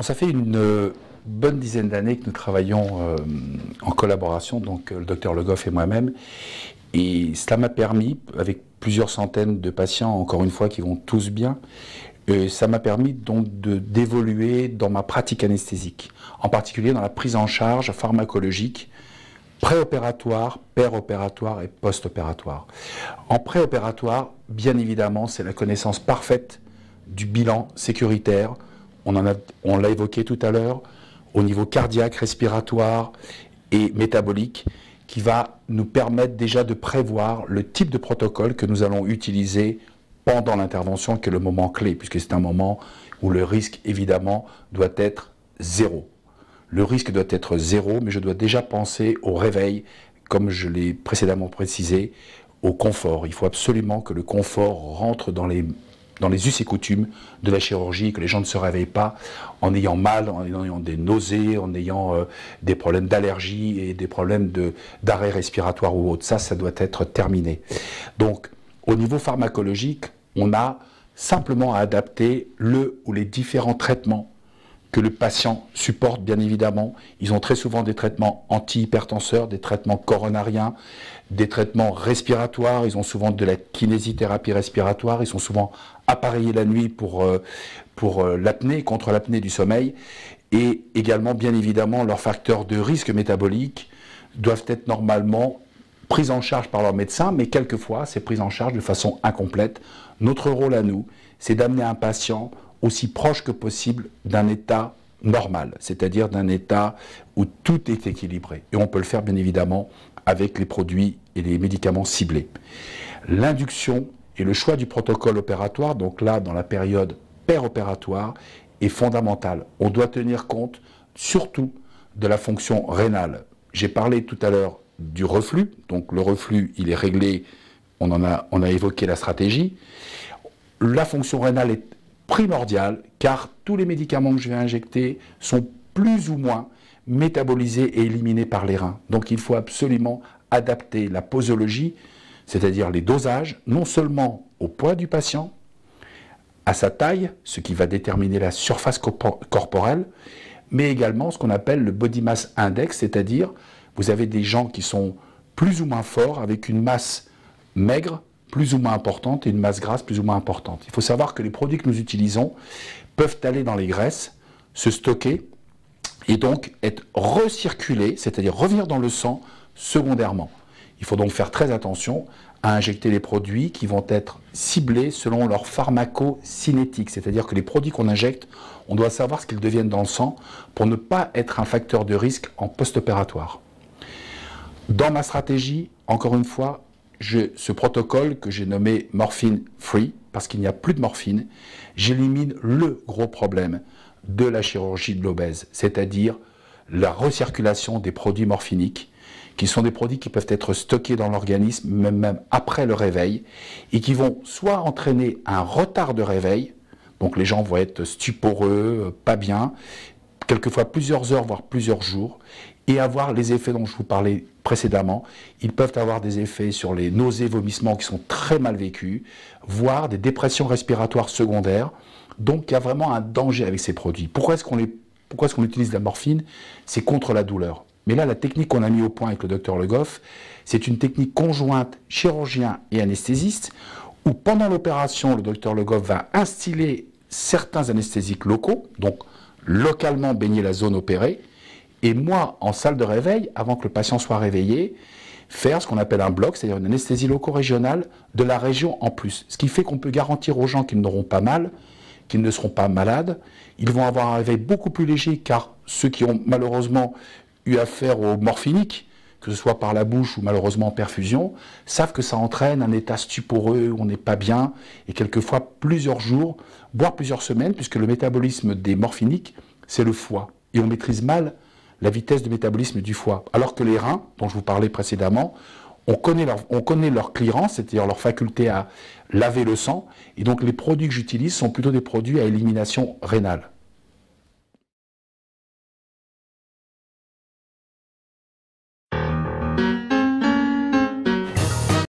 Ça fait une bonne dizaine d'années que nous travaillons en collaboration, donc le docteur Le Goff et moi-même, et cela m'a permis, avec plusieurs centaines de patients, encore une fois, qui vont tous bien, ça m'a permis donc d'évoluer dans ma pratique anesthésique, en particulier dans la prise en charge pharmacologique préopératoire, péropératoire et post-opératoire. En préopératoire, bien évidemment, c'est la connaissance parfaite du bilan sécuritaire. On l'a évoqué tout à l'heure, au niveau cardiaque, respiratoire et métabolique, qui va nous permettre déjà de prévoir le type de protocole que nous allons utiliser pendant l'intervention, qui est le moment clé, puisque c'est un moment où le risque, évidemment, doit être zéro. Le risque doit être zéro, mais je dois déjà penser au réveil, comme je l'ai précédemment précisé, au confort. Il faut absolument que le confort rentre dans les us et coutumes de la chirurgie, que les gens ne se réveillent pas en ayant mal, en ayant des nausées, en ayant des problèmes d'allergie et des problèmes d'arrêt respiratoire ou autre. Ça doit être terminé. Donc, au niveau pharmacologique, on a simplement à adapter le ou les différents traitements que le patient supporte, bien évidemment. Ils ont très souvent des traitements antihypertenseurs, des traitements coronariens, des traitements respiratoires. Ils ont souvent de la kinésithérapie respiratoire. Ils sont souvent appareillés la nuit pour l'apnée, contre l'apnée du sommeil. Et également, bien évidemment, leurs facteurs de risque métabolique doivent être normalement pris en charge par leur médecin, mais quelquefois, c'est pris en charge de façon incomplète. Notre rôle à nous, c'est d'amener un patient aussi proche que possible d'un état normal, c'est-à-dire d'un état où tout est équilibré. Et on peut le faire bien évidemment avec les produits et les médicaments ciblés. L'induction et le choix du protocole opératoire, donc là dans la période péropératoire, est fondamental. On doit tenir compte surtout de la fonction rénale. J'ai parlé tout à l'heure du reflux, donc le reflux il est réglé, on a évoqué la stratégie. La fonction rénale est primordial, car tous les médicaments que je vais injecter sont plus ou moins métabolisés et éliminés par les reins. Donc il faut absolument adapter la posologie, c'est-à-dire les dosages, non seulement au poids du patient, à sa taille, ce qui va déterminer la surface corporelle, mais également ce qu'on appelle le body mass index, c'est-à-dire vous avez des gens qui sont plus ou moins forts avec une masse maigre, plus ou moins importante et une masse grasse plus ou moins importante. Il faut savoir que les produits que nous utilisons peuvent aller dans les graisses, se stocker et donc être recirculés, c'est-à-dire revenir dans le sang secondairement. Il faut donc faire très attention à injecter les produits qui vont être ciblés selon leur pharmacocinétique, c'est-à-dire que les produits qu'on injecte, on doit savoir ce qu'ils deviennent dans le sang pour ne pas être un facteur de risque en post-opératoire. Dans ma stratégie, encore une fois, ce protocole que j'ai nommé morphine free, parce qu'il n'y a plus de morphine, j'élimine le gros problème de la chirurgie de l'obèse, c'est-à-dire la recirculation des produits morphiniques, qui sont des produits qui peuvent être stockés dans l'organisme, même après le réveil, et qui vont soit entraîner un retard de réveil, donc les gens vont être stuporeux, pas bien, quelquefois plusieurs heures, voire plusieurs jours, et avoir les effets dont je vous parlais précédemment. Ils peuvent avoir des effets sur les nausées, vomissements qui sont très mal vécus, voire des dépressions respiratoires secondaires. Donc il y a vraiment un danger avec ces produits. Pourquoi est-ce qu'on utilise la morphine? C'est contre la douleur. Mais là, la technique qu'on a mis au point avec le docteur Le Goff, c'est une technique conjointe chirurgien et anesthésiste, où pendant l'opération, le docteur Le Goff va instiller certains anesthésiques locaux, donc localement baigner la zone opérée, et moi, en salle de réveil, avant que le patient soit réveillé, faire ce qu'on appelle un bloc, c'est-à-dire une anesthésie loco-régionale de la région en plus. Ce qui fait qu'on peut garantir aux gens qu'ils n'auront pas mal, qu'ils ne seront pas malades. Ils vont avoir un réveil beaucoup plus léger, car ceux qui ont malheureusement eu affaire aux morphiniques, que ce soit par la bouche ou malheureusement en perfusion, savent que ça entraîne un état stuporeux où on n'est pas bien, et quelquefois plusieurs jours, voire plusieurs semaines, puisque le métabolisme des morphiniques, c'est le foie. Et on maîtrise mal la vitesse de métabolisme du foie. Alors que les reins, dont je vous parlais précédemment, on connaît leur clearance, c'est-à-dire leur faculté à laver le sang, et donc les produits que j'utilise sont plutôt des produits à élimination rénale.